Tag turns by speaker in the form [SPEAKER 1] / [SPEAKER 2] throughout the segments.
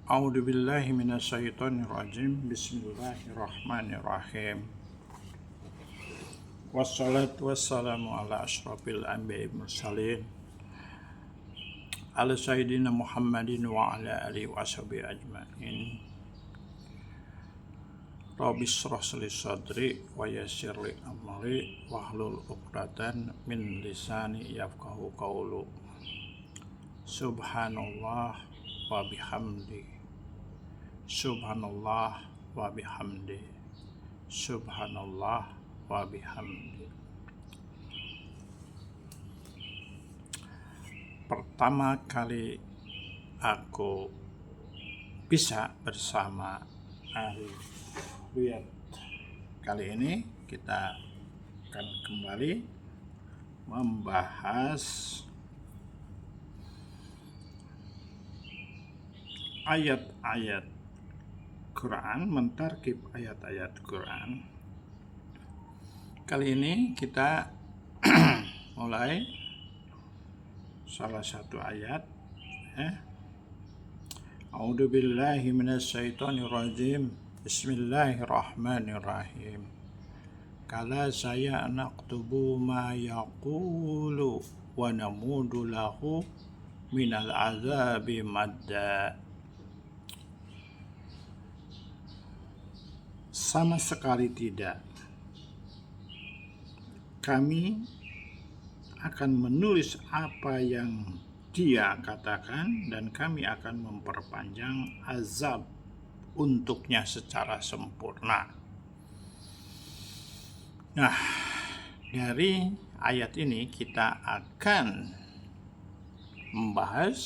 [SPEAKER 1] A'udzu billahi minasyaitonir rajim. Bismillahirrahmanirrahim. Wassalatu wassalamu ala asyrafil anbiya'i mursalin. Ala sayyidina Muhammadin wa ala alihi washabihi ajmain. Rabbi shrah li sadri wa yassir li amri wahlul 'uqdatam min lisani yafqahu qawli. Subhanallah wa bihamdi. Subhanallah wa bihamdi. Subhanallah wa bihamdi. Pertama kali aku bisa bersama Ari Riyad. Kali ini kita akan kembali membahas ayat-ayat Quran, mentarkib ayat-ayat Quran. Kali ini kita mulai salah satu ayat. A'udzu billahi minasyaitonir rajim. Bismillahirrahmanirrahim. Kala saya naktubu ma yaqulu wa namudu lahu minal azabi madda. Sama sekali tidak. Kami akan menulis apa yang dia katakan dan kami akan memperpanjang azab untuknya secara sempurna. Nah, dari ayat ini kita akan membahas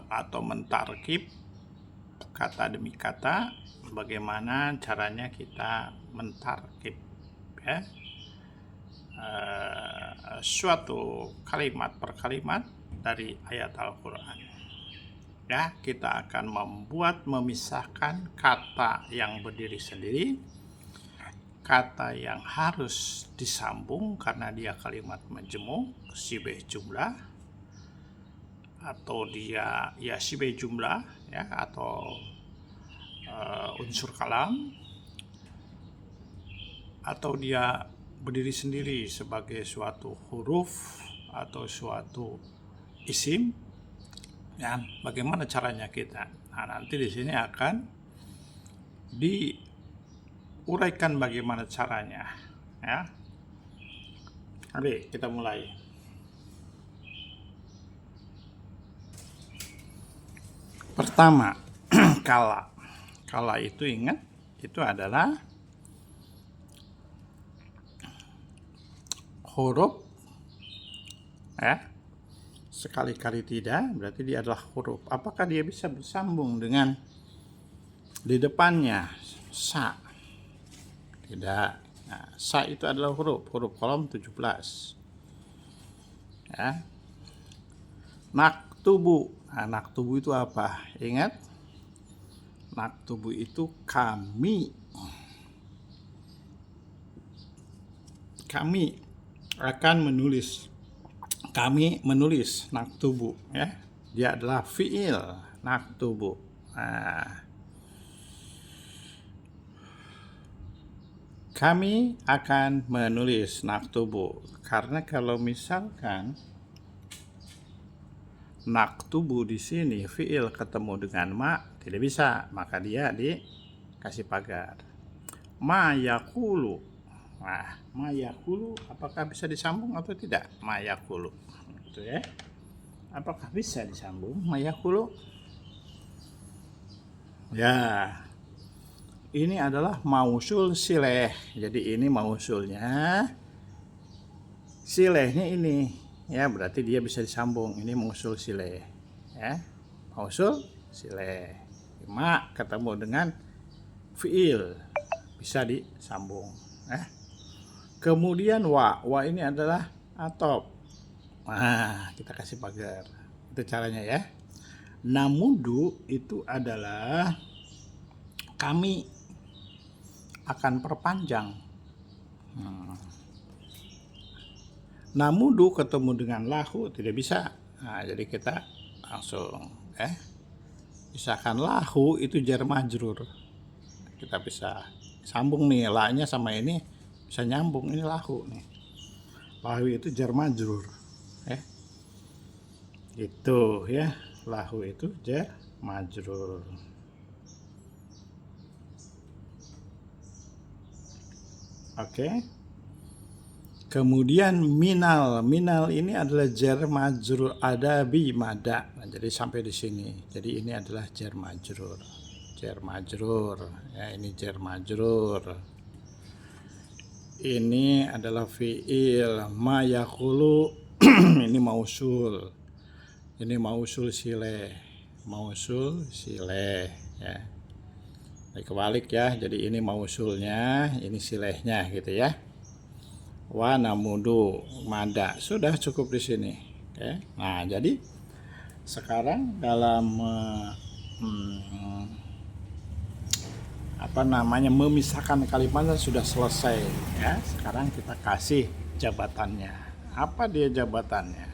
[SPEAKER 1] atau mentarkib kata demi kata, bagaimana caranya kita mentarkib suatu kalimat per kalimat dari ayat Al-Quran. Kita akan memisahkan kata yang berdiri sendiri, kata yang harus disambung karena dia kalimat majmuk, sibeh jumlah, atau dia sibeh jumlah atau unsur kalam, atau dia berdiri sendiri sebagai suatu huruf atau suatu isim. Bagaimana caranya kita? Nanti di sini akan diuraikan bagaimana caranya. Mari kita mulai. Pertama, kala. Kala itu ingat, itu adalah huruf sekali-kali tidak, berarti dia adalah huruf. Apakah dia bisa bersambung dengan di depannya sa? Tidak. Nah, sa itu adalah huruf kolom 17. Naktubu. Nah, naktubu itu apa? Ingat? Naktubu itu kami akan menulis. Kami menulis naktubu, dia adalah fiil naktubu. Kami akan menulis naktubu, karena kalau misalkan naktubu di sini fiil ketemu dengan ma, tidak bisa, maka dia dikasih pagar. Ma yaqulu. Nah, ma yaqulu apakah bisa disambung atau tidak? Ma yaqulu. Gitu ya. Apakah bisa disambung ma yaqulu? Ya. Ini adalah mausul sileh. Jadi ini mausulnya. Silehnya ini. Ya, berarti dia bisa disambung. Ini mausul sileh. Mausul sileh. Ma ketemu dengan fiil, bisa disambung. Kemudian wa ini adalah atop. Nah, kita kasih pagar. Itu caranya ya. Namudu itu adalah kami akan perpanjang. Namudu ketemu dengan lahu tidak bisa. Nah, jadi kita langsung. Misalkan lahu itu jar majrur, kita bisa sambung nih, la-nya sama ini bisa nyambung, ini lahu nih. Lahu itu jar majrur. Itu ya, lahu itu jar majrur. Oke. Kemudian minal ini adalah jar majrur adabi mada. Nah, jadi sampai di sini. Jadi ini adalah jar majrur. Jar majrur. Ya, ini jar majrur. Ini adalah fiil ma yaqulu. Ini mausul. Ini mausul sileh. Mausul sileh ya. Kebalik ya. Jadi ini mausulnya, ini silehnya gitu ya. Wa namudu mada, sudah cukup di sini. Nah, jadi sekarang dalam memisahkan kalimat sudah selesai ya. Sekarang kita kasih jabatannya. Apa dia jabatannya?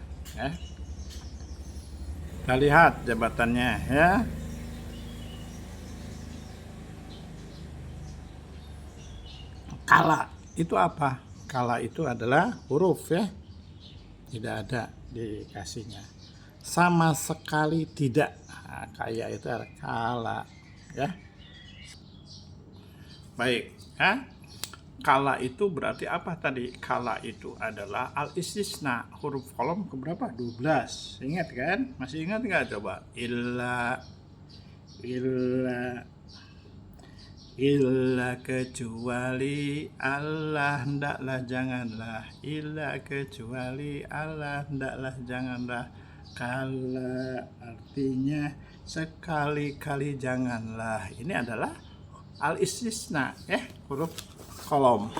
[SPEAKER 1] Kita lihat jabatannya ya. Kala itu apa? Kala itu adalah huruf ya. Tidak ada dikasihnya. Sama sekali tidak. Nah, kayak itu adalah kala ya. Baik ya. Kala itu berarti apa tadi? Kala itu adalah al-istisna, huruf kolom keberapa? 12. Ingat kan? Masih ingat nggak coba? Illa kecuali Allah, ndaklah janganlah. Illa kecuali Allah, ndaklah janganlah. Kala artinya sekali-kali janganlah. Ini adalah al-istisna ya, huruf kolom.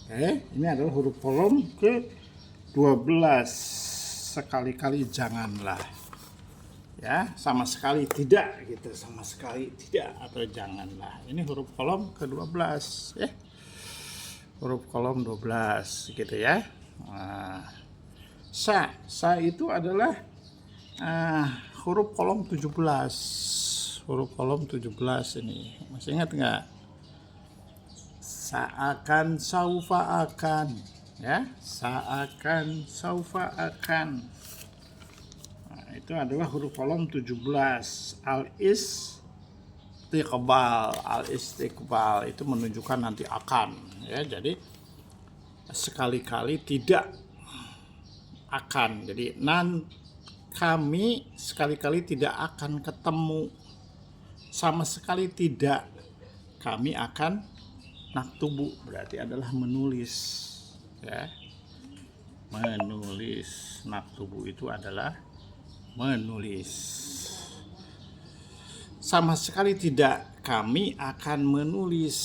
[SPEAKER 1] Ini adalah huruf kolom ke 12. Sekali-kali janganlah. Ya, sama sekali tidak gitu, sama sekali tidak atau janganlah. Ini huruf kolom ke-12 ya. Huruf kolom 12 gitu ya. Nah, sa itu adalah huruf kolom 17. Huruf kolom 17 ini. Masih ingat enggak? Sa'akan, saufa akan ya. Sa'akan, saufa akan. Itu adalah huruf kolom 17. Al-istiqbal itu menunjukkan nanti akan ya. Jadi sekali-kali tidak akan. Jadi kami sekali-kali tidak akan ketemu. Sama sekali tidak. Kami akan naktubu, berarti adalah menulis ya. Menulis. Naktubu itu adalah menulis. Sama sekali tidak, kami akan menulis.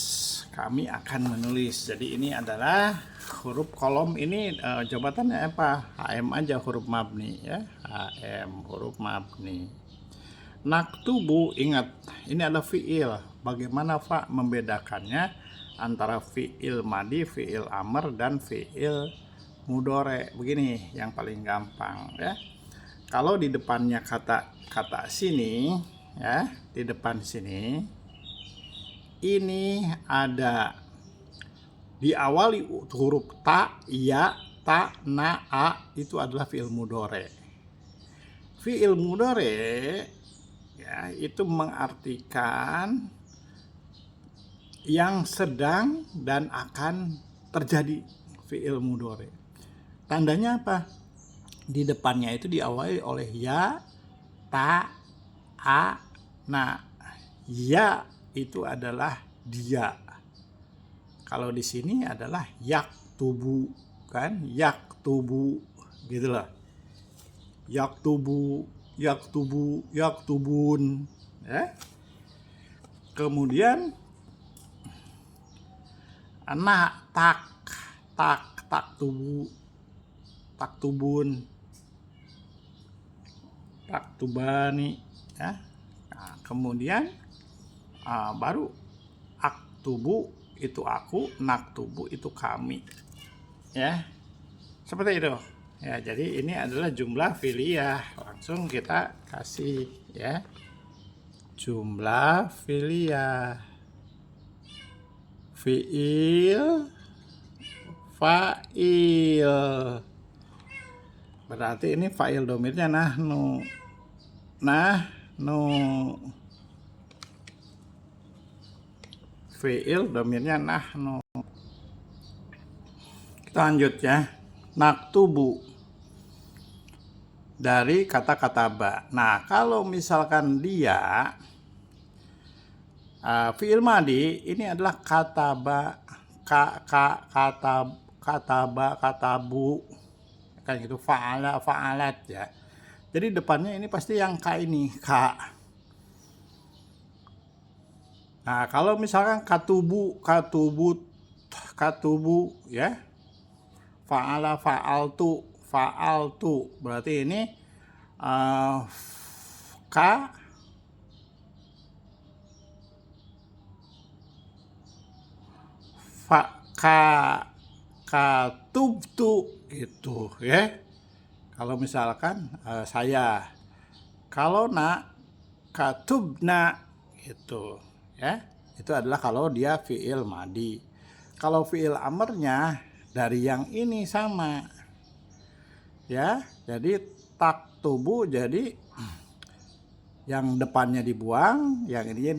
[SPEAKER 1] Kami akan menulis. Jadi ini adalah huruf kolom ini jabatannya apa? HM aja, huruf mabni ya. HM huruf mabni. Naktubu, ingat ini adalah fiil. Bagaimana Pak membedakannya antara fiil madi, fiil amr dan fiil mudhore? Begini yang paling gampang ya. Kalau di depannya kata sini ya, di depan sini ini ada diawali huruf ta, ya, ta, na, a, itu adalah fiil mudhore. Fiil mudhore ya, itu mengartikan yang sedang dan akan terjadi, fiil mudhore. Tandanya apa? Di depannya itu diawali oleh ya, ta, a, na. Ya itu adalah dia. Kalau di sini adalah yaktubu kan, yaktubu gitu loh. Yaktubu, yaktubu, yaktubun ya. Kemudian anak taktubu, taktubun, taktubani ya. Nah, kemudian baru aktubu itu aku, naktubu itu kami ya. Seperti itu Ya, jadi ini adalah jumlah fi'liyah. Langsung kita kasih ya. Jumlah fi'liyah. Fi'il, fa'il. Berarti ini fa'il domirnya nahnu. Nahnu. Fi'il domirnya nahnu. Kita lanjut ya. Naktubu. Dari kata kataba. Nah, kalau misalkan dia fi'il madi, ini adalah kataba, kataba, katabu, kan gitu, fa'ala, fa'alat ya. Jadi depannya ini pasti yang ka ini, ka. Nah, kalau misalkan katubu, katubu ya. Fa'ala, fa'altu, berarti ini ka katubtu gitu ya. Kalau misalkan saya, kalau katubna gitu ya. Itu adalah kalau dia fi'il madi. Kalau fi'il amrnya dari yang ini sama ya. Jadi taktubu, jadi yang depannya dibuang, yang ininya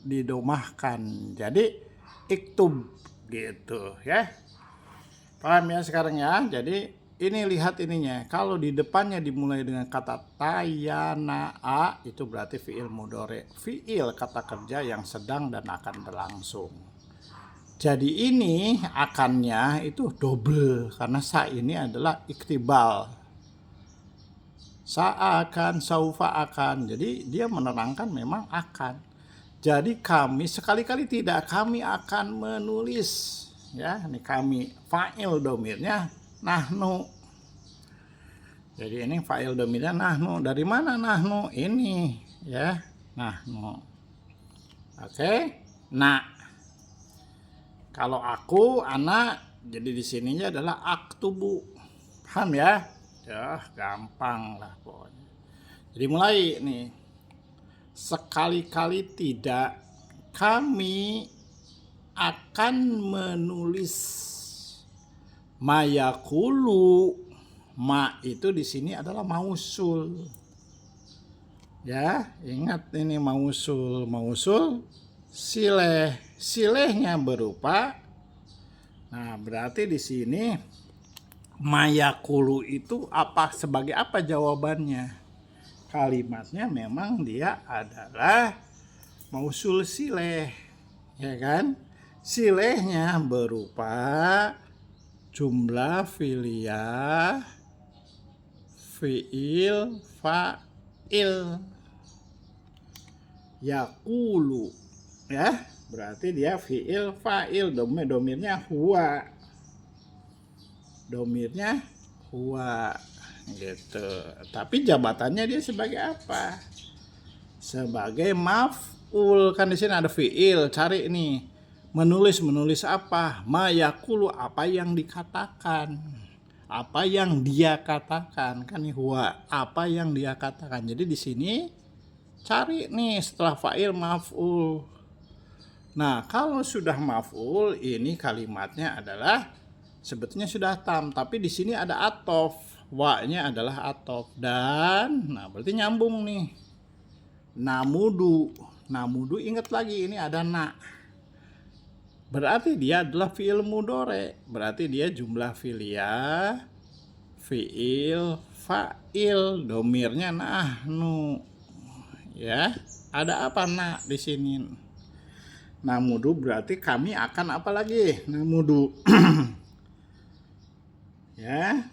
[SPEAKER 1] didomahkan. Jadi iktub gitu ya. Paham ya sekarang ya? Jadi ini lihat ininya. Kalau di depannya dimulai dengan kata tayana'a, itu berarti fi'il mudhari. Fi'il kata kerja yang sedang dan akan berlangsung. Jadi ini akannya itu double karena sa ini adalah iktibal. Sa akan, saufa akan. Jadi dia menerangkan memang akan. Jadi kami sekali-kali tidak, kami akan menulis ya. Ini kami, fa'il domirnya nahnu. Jadi ini fa'il domirnya nahnu. Dari mana nahnu? Ini ya, nahnu. Oke. Nah, kalau aku, anak, jadi di sininya adalah aktubu. Paham ya? Ya, gampang lah pokoknya. Jadi mulai nih. Sekali-kali tidak, kami akan menulis. Mayakulu, ma itu di sini adalah mausul. Ya, ingat ini mausul, mausul sileh. Silehnya berupa, nah berarti di sini mayakulu itu apa, sebagai apa jawabannya? Kalimatnya memang dia adalah mausul sileh, ya kan? Silehnya berupa jumlah fi'liyah, fi'il, fa'il, yakulu, ya. Berarti dia fi'il, fa'il, domirnya huwa. Domirnya huwa gitu. Tapi jabatannya dia sebagai apa? Sebagai maf'ul. Kan di sini ada fi'il, cari nih. Menulis apa? Mayakulu, apa yang dikatakan. Apa yang dia katakan. Kan ini huwa, apa yang dia katakan. Jadi di sini cari nih setelah fa'il maf'ul. Nah, kalau sudah maf'ul, ini kalimatnya adalah sebetulnya sudah tam, tapi di sini ada atof. Wa-nya adalah atof dan nah berarti nyambung nih. Namudu. Namudu, ingat lagi ini ada na. Berarti dia adalah fi'il mudhari. Berarti dia jumlah fi'liyah, fi'il, fa'il, domirnya nahnu. Ya, ada apa na di sini? Namudu berarti kami akan apa lagi? Namudu. Ya.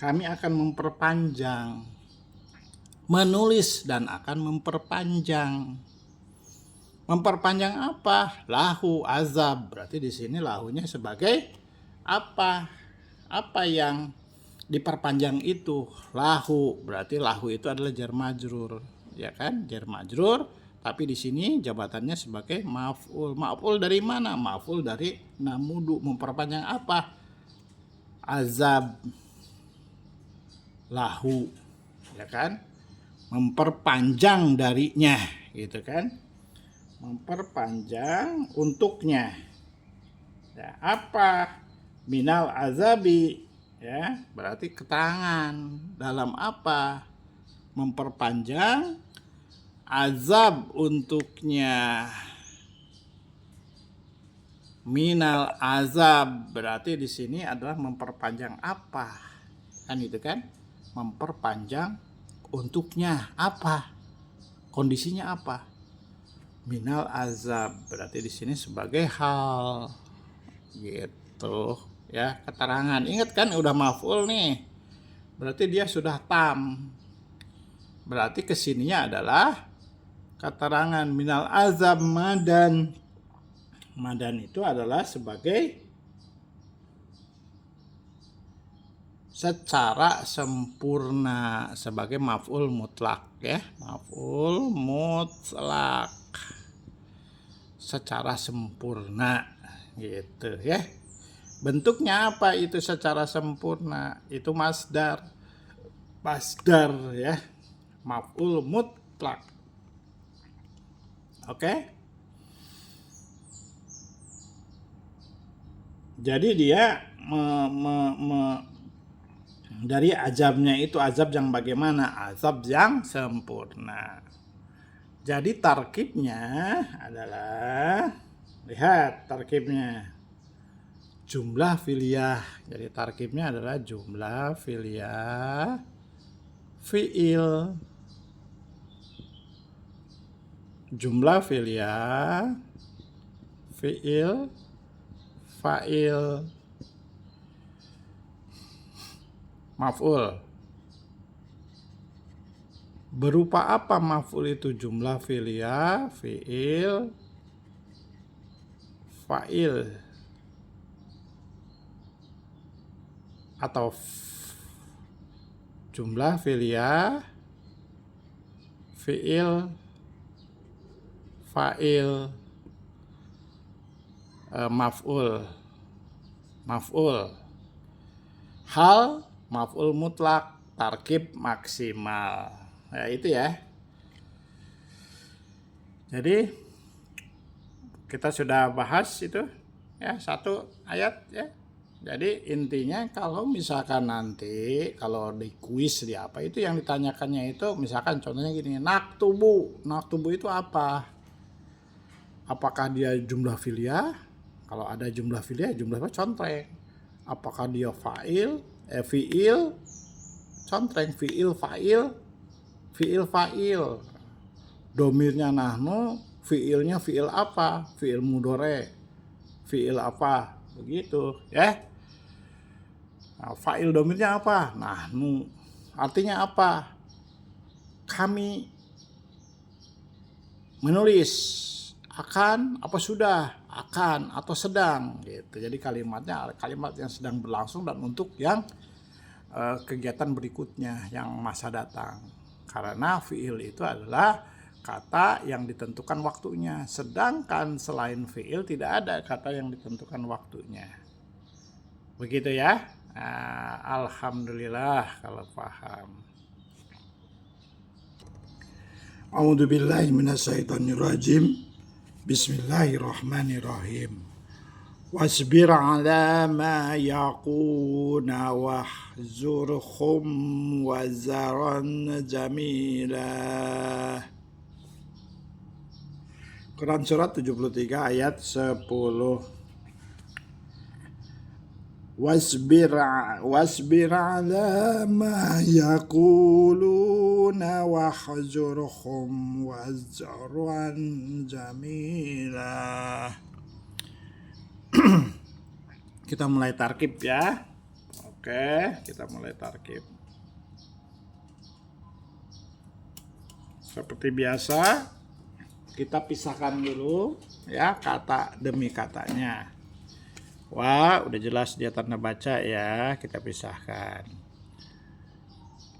[SPEAKER 1] Kami akan memperpanjang. Menulis dan akan memperpanjang. Memperpanjang apa? Lahu azab. Berarti di sini lahunya sebagai apa? Apa yang diperpanjang itu? Lahu. Berarti lahu itu adalah jar majrur, ya kan? Jar majrur. Tapi di sini jabatannya sebagai maf'ul. Maf'ul dari mana? Maf'ul dari namudu. Memperpanjang apa? Azab. lahu, ya kan? Memperpanjang darinya, gitu kan? Memperpanjang untuknya. Ya, apa? Minal azabi, ya, berarti keterangan dalam apa? Memperpanjang azab untuknya. Minal azab berarti di sini adalah memperpanjang apa? Kan itu kan? Memperpanjang untuknya apa? Kondisinya apa? Minal azab berarti di sini sebagai hal, gitu ya, keterangan. Ingat kan udah maf'ul nih, berarti dia sudah tam, berarti kesininya adalah keterangan. Minal azab madan, madan itu adalah sebagai secara sempurna, sebagai maf'ul mutlak, ya, maf'ul mutlak secara sempurna, gitu ya. Bentuknya apa itu secara sempurna? Itu masdar, ya, maf'ul mutlak. Oke? Jadi dia dari azabnya itu azab yang bagaimana? Azab yang sempurna. Jadi tarkibnya adalah, lihat tarkibnya, jumlah fi'liyah. Jadi tarkibnya adalah jumlah fi'liyah fi'il. Jumlah fi'liyah fi'il fa'il maf'ul. Berupa apa maf'ul itu? Jumlah fi'liyah fi'il fa'il atau jumlah fi'liyah fi'il fa'il maf'ul hal maf'ul mutlak tarkib maksimal. Ya itu ya. Jadi kita sudah bahas itu ya, satu ayat ya. Jadi intinya kalau misalkan nanti kalau di kuis di apa itu yang ditanyakannya itu misalkan contohnya gini, naktubu itu apa? Apakah dia jumlah fi'liyah? Kalau ada jumlah fi'liyah, jumlah apa? Contreng. Apakah dia fi'il, contreng, fi'il fa'il. Domirnya nahnu, fi'ilnya fi'il apa? Fi'il mudhari. Fi'il apa? Begitu ya. Nah, fa'il domirnya apa? Nahnu. Artinya apa? Kami menulis. Akan apa sudah? Akan atau sedang gitu. Jadi kalimatnya kalimat yang sedang berlangsung dan untuk yang kegiatan berikutnya yang masa datang. Karena fi'il itu adalah kata yang ditentukan waktunya. Sedangkan selain fi'il tidak ada kata yang ditentukan waktunya. Begitu ya. Nah, alhamdulillah kalau paham. A'udzubillahi minasyaitonirrajim. Bismillahirrahmanirrahim. Wasbir ala ma yaquna wahzurhum wazaran jamila. Quran surat 73 ayat 10. Wasbir ala ma yaquluna wahzurhum wazran jamila. Kita mulai tarkib ya. Oke, kita mulai tarkib. Seperti biasa, kita pisahkan dulu ya kata demi katanya. Wah, udah jelas dia tanda baca ya, kita pisahkan.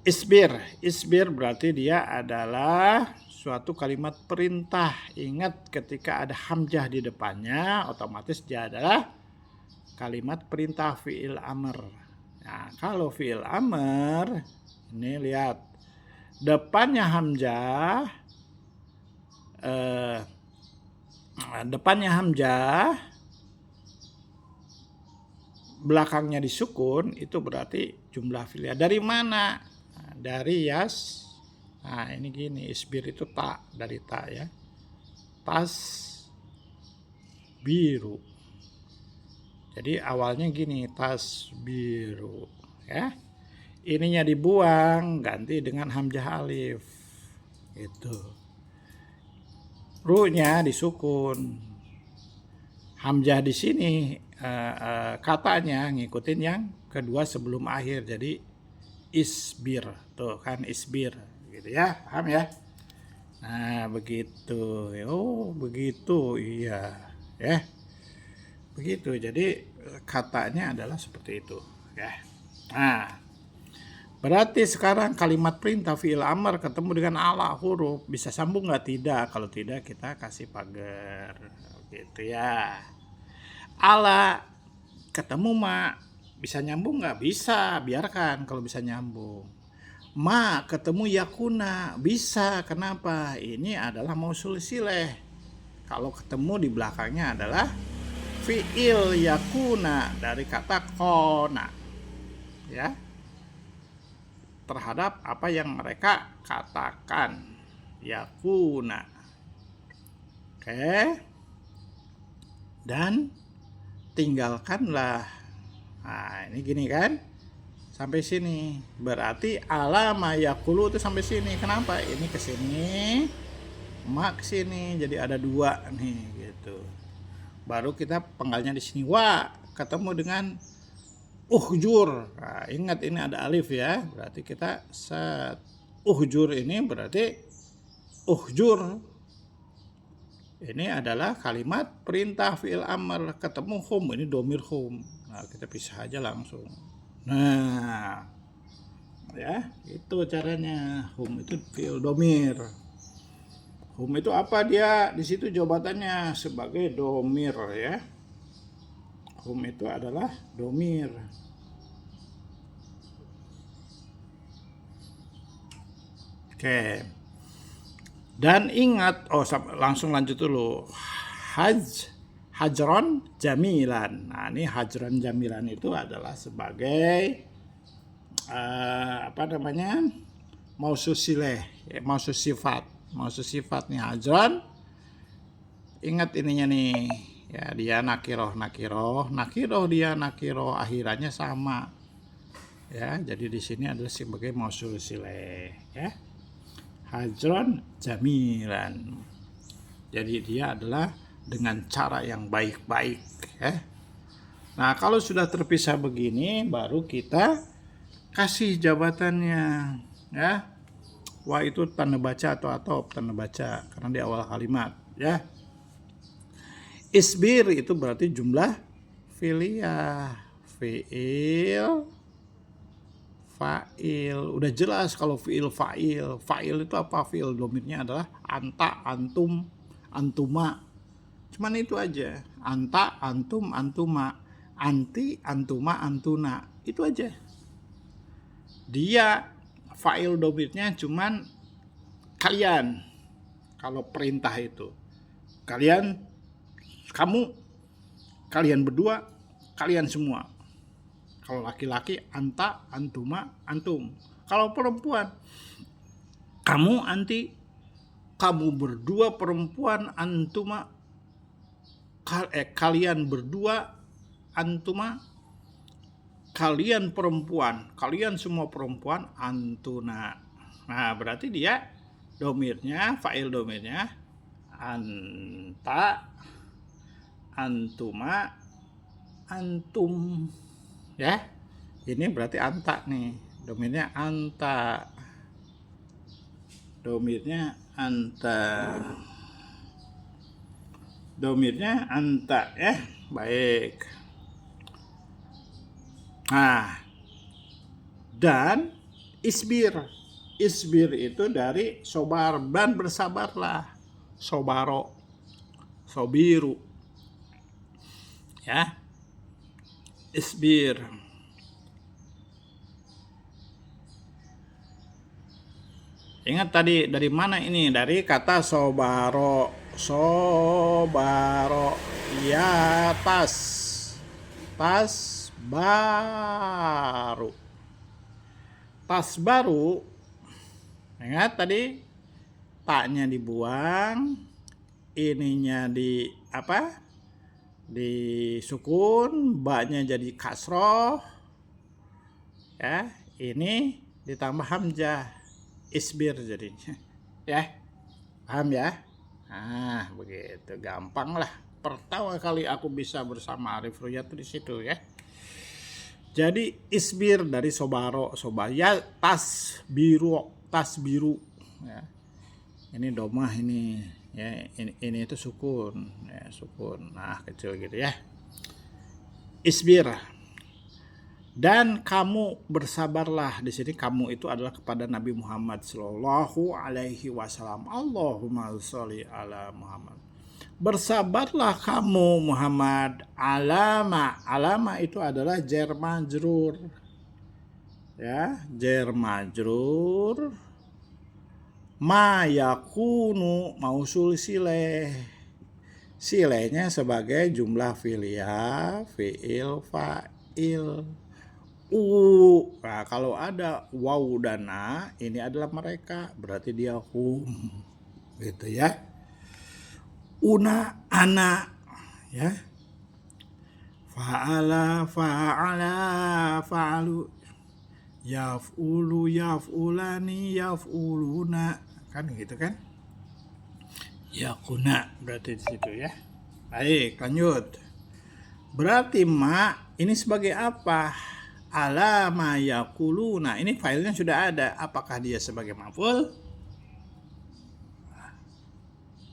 [SPEAKER 1] Isbir berarti dia adalah suatu kalimat perintah. Ingat ketika ada hamzah di depannya, otomatis dia adalah kalimat perintah fi'il amr. Nah, kalau fi'il amr Ini lihat, depannya hamzah, belakangnya disukun, itu berarti jumlah fi'il. Dari mana? Nah, dari yas. Nah, ini gini, isbir itu ta, dari ta ya. Tas biru. Jadi awalnya gini, tas biru ya. Ininya dibuang, ganti dengan hamzah alif. Itu. Ru-nya disukun. Hamzah di sini katanya ngikutin yang kedua sebelum akhir. Jadi isbir. Tuh kan isbir gitu ya. Paham ya? Nah, begitu. Oh, begitu. Iya, ya. Begitu. Jadi katanya adalah seperti itu, ya. Nah, berarti sekarang kalimat perintah fi'il amr ketemu dengan ala huruf. Bisa sambung nggak? Tidak. Kalau tidak kita kasih pagar. Gitu ya. Ala ketemu ma. Bisa nyambung nggak? Bisa. Biarkan kalau bisa nyambung. Ma ketemu yakuna. Bisa. Kenapa? Ini adalah mausul sileh. Kalau ketemu di belakangnya adalah fi'il yakuna dari kata kona. Ya. Terhadap apa yang mereka katakan. Yakuna. Oke. Dan tinggalkanlah. Nah, ini gini kan? Sampai sini. Berarti ala ma yakulu itu sampai sini. Kenapa? Ini ke sini, ma ke sini. Jadi ada dua nih gitu. Baru kita penggalnya di sini wa ketemu dengan uhjur. Nah, ingat ini ada alif ya. Berarti kita set uhjur ini berarti uhjur. Ini adalah kalimat perintah fi'il amr ketemu hum. Ini domir hum. Nah, kita pisah aja langsung. Nah, ya, itu caranya. Hum itu fi'il domir. Hum itu apa dia? Di situ jawabannya sebagai domir ya. Hum itu adalah domir. Oke. Dan ingat, langsung lanjut dulu. Hajron jamilan. Nah, ini hajron jamilan itu adalah sebagai mausus sileh, mausus sifat. Mausus sifat nih hajron. Ingat ininya nih. Ya, dia nakiroh dia nakiroh, akhirannya sama. Ya, jadi di sini adalah sebagai mausul sileh, ya. Hajron jamilan. Jadi dia adalah dengan cara yang baik-baik, ya. Nah, kalau sudah terpisah begini, baru kita kasih jabatannya, ya. Wah, itu tanda baca atau tanda baca karena di awal kalimat, ya. Isbir itu berarti jumlah fi'liyah. Fi'il, fa'il. Udah jelas kalau fi'il fa'il. Fa'il itu apa? Fi'il domirnya adalah anta, antum, antuma. Cuman itu aja. Anta, antum, antuma. Anti, antuma, antuna. Itu aja. Dia fa'il domirnya cuman kalian. Kalau perintah itu. Kamu, kalian berdua, kalian semua. Kalau laki-laki, anta, antuma, antum. Kalau perempuan, kamu, anti, kamu berdua perempuan, antuma, kalian berdua, antuma, kalian perempuan, kalian semua perempuan, antuna. Nah, berarti dia domirnya, fa'il domirnya, anta, antuma, antum, ya. Ini berarti anta nih, domirnya anta, domirnya anta, ya. Baik. Nah, dan isbir itu dari sobar, dan bersabarlah, sobaro, sobiru, ya. Isbir. Ingat tadi dari mana ini? Dari kata sobaro. Sobaro. Ya, tas. Tas baru. Tas baru. Ingat tadi taknya dibuang, ininya di apa? Disukun, baknya jadi kasroh. Ya, ini ditambah hamzah. Isbir jadinya. Ya, paham ya? Nah, begitu gampang lah. Pertama kali aku bisa bersama Arif Ruyat di situ ya. Jadi isbir dari sobaro, ya tas biru, ya. Ini domah ini, ya ini itu sukun, ya sukun. Nah kecil gitu ya. Isbir. Dan kamu bersabarlah. Di sini kamu itu adalah kepada Nabi Muhammad Sallallahu Alaihi Wasallam. Allahumma sholli ala Muhammad. Bersabarlah kamu Muhammad. Alama itu adalah jar majrur. Ya, jar majrur. Ma yakunu mausul sileh. Silehnya sebagai jumlah fi'il, fi'il, fa'il. Nah, kalau ada waw dan na, ini adalah mereka, berarti dia hum. Gitu ya. Una, ana, ya. Fa'ala, fa'alu. Yaf'ulu, yaf'ulani, yaf'uluna. Kan gitu kan? Yakuna berarti di situ ya. Baik, lanjut. Berarti ma ini sebagai apa? Alama yakuluna. Ini filenya sudah ada. Apakah dia sebagai maf'ul?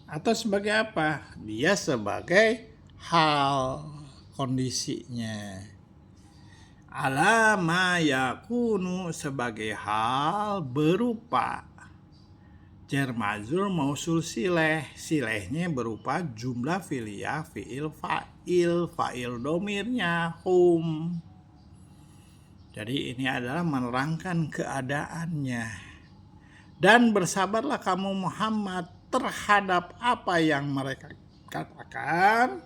[SPEAKER 1] Atau sebagai apa? Dia sebagai hal kondisinya. Alama yakunu sebagai hal berupa jar majrur mausul sileh. Silehnya berupa jumlah fi'liyah, fi'il, fa'il domirnya hum. Jadi ini adalah menerangkan keadaannya. Dan bersabarlah kamu Muhammad terhadap apa yang mereka katakan,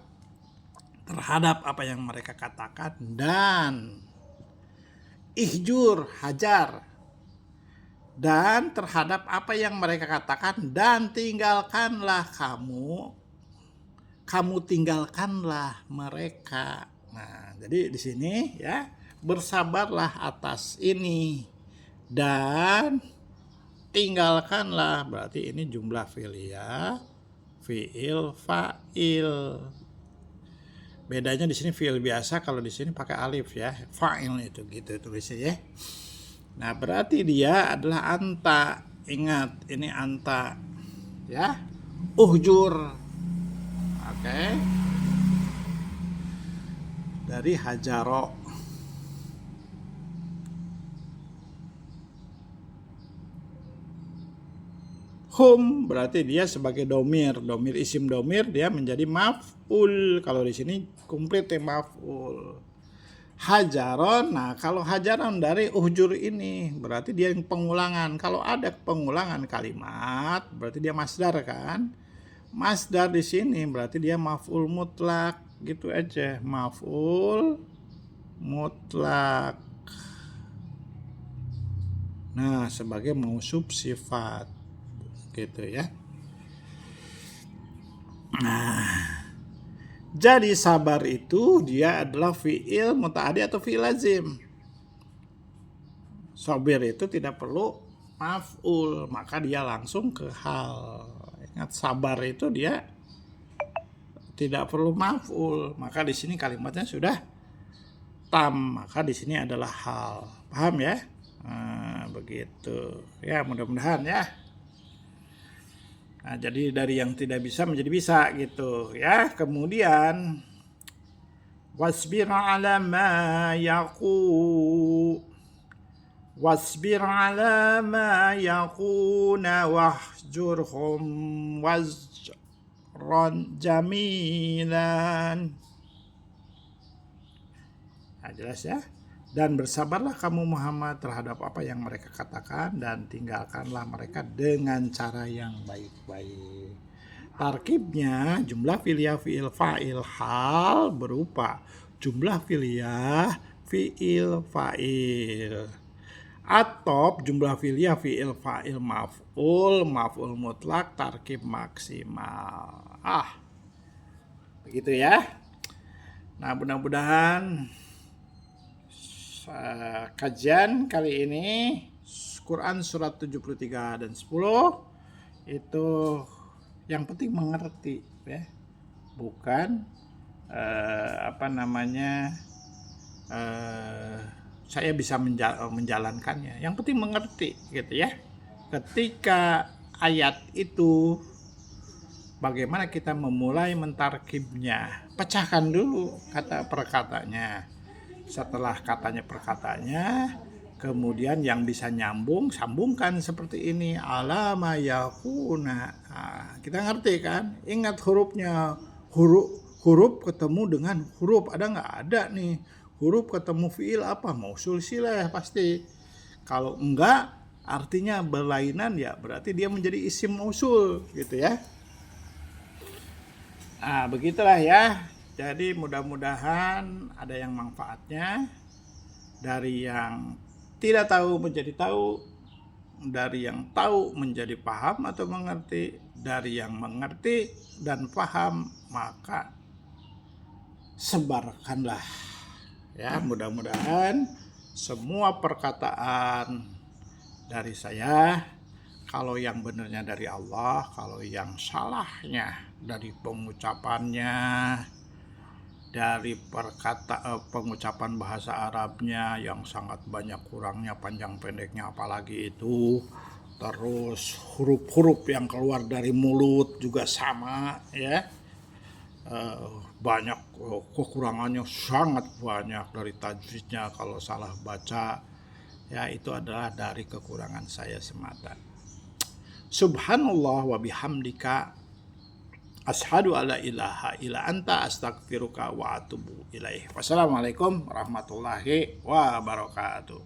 [SPEAKER 1] dan ihjur, hajar, dan terhadap apa yang mereka katakan, dan tinggalkanlah kamu tinggalkanlah mereka. Nah, jadi di sini ya, bersabarlah atas ini dan tinggalkanlah, berarti ini jumlah fi'liyah, fi'il, fa'il. Bedanya di sini fi'il biasa, kalau di sini pakai alif ya. Fa'il itu gitu tulisnya ya. Nah, berarti dia adalah anta. Ingat, ini anta. Ya. Uhjur. Oke. Dari hajaro. Hum berarti dia sebagai domir isim domir, dia menjadi maf'ul. Kalau di sini komplit ya, maf'ul. Hajaron, nah kalau hajaron dari uhjur ini berarti dia pengulangan. Kalau ada pengulangan kalimat berarti dia masdar kan. Masdar di sini berarti dia maf'ul mutlak, gitu aja, maf'ul mutlak. Nah, sebagai mausuf sifat, gitu ya. Nah, jadi sabar itu dia adalah fi'il muta'addi atau fi'il lazim. Sabir itu tidak perlu maf'ul, maka dia langsung ke hal. Ingat, sabar itu dia tidak perlu maf'ul, maka di sini kalimatnya sudah tam, maka di sini adalah hal. Paham ya? Nah, begitu. Ya, mudah-mudahan ya. Nah, jadi dari yang tidak bisa menjadi bisa gitu ya. Kemudian wasbir ala ma yaquna wahjurhum wazran jamilan. Nah, jelas ya. Dan bersabarlah kamu Muhammad terhadap apa yang mereka katakan, dan tinggalkanlah mereka dengan cara yang baik-baik. Tarkibnya jumlah fi'liyah fi'il fa'il hal berupa jumlah fi'liyah fi'il fa'il. Atop jumlah fi'liyah fi'il fa'il maf'ul mutlak tarkib maksimal. Begitu ya. Nah, mudah-mudahan kajian kali ini Quran surat 73 dan 10 itu yang penting mengerti ya. Bukan saya bisa menjalankannya. Yang penting mengerti gitu ya. Ketika ayat itu bagaimana kita memulai mentarkibnya? Pecahkan dulu kata per katanya. Setelah katanya perkataannya, kemudian yang bisa nyambung, sambungkan seperti ini. Alama yakuna. Nah, kita ngerti kan? Ingat hurufnya. Huruf ketemu dengan huruf. Ada nggak? Ada nih. Huruf ketemu fiil apa? Mausul silah pasti. Kalau enggak, artinya berlainan ya berarti dia menjadi isim mausul gitu ya. Nah, begitulah ya. Jadi mudah-mudahan ada yang manfaatnya. Dari yang tidak tahu menjadi tahu, dari yang tahu menjadi paham atau mengerti, dari yang mengerti dan paham maka sebarkanlah. Ya, mudah-mudahan semua perkataan dari saya, kalau yang benarnya dari Allah, kalau yang salahnya dari pengucapannya, dari pengucapan bahasa Arabnya yang sangat banyak kurangnya, panjang pendeknya apalagi itu, terus huruf-huruf yang keluar dari mulut juga sama ya, banyak kekurangannya, sangat banyak dari tajwidnya kalau salah baca ya, itu adalah dari kekurangan saya semata. Subhanallah wa bihamdika asyhadu alla ilaha illa anta astaghfiruka wa atubu ilaih. Wassalamualaikum warahmatullahi wabarakatuh.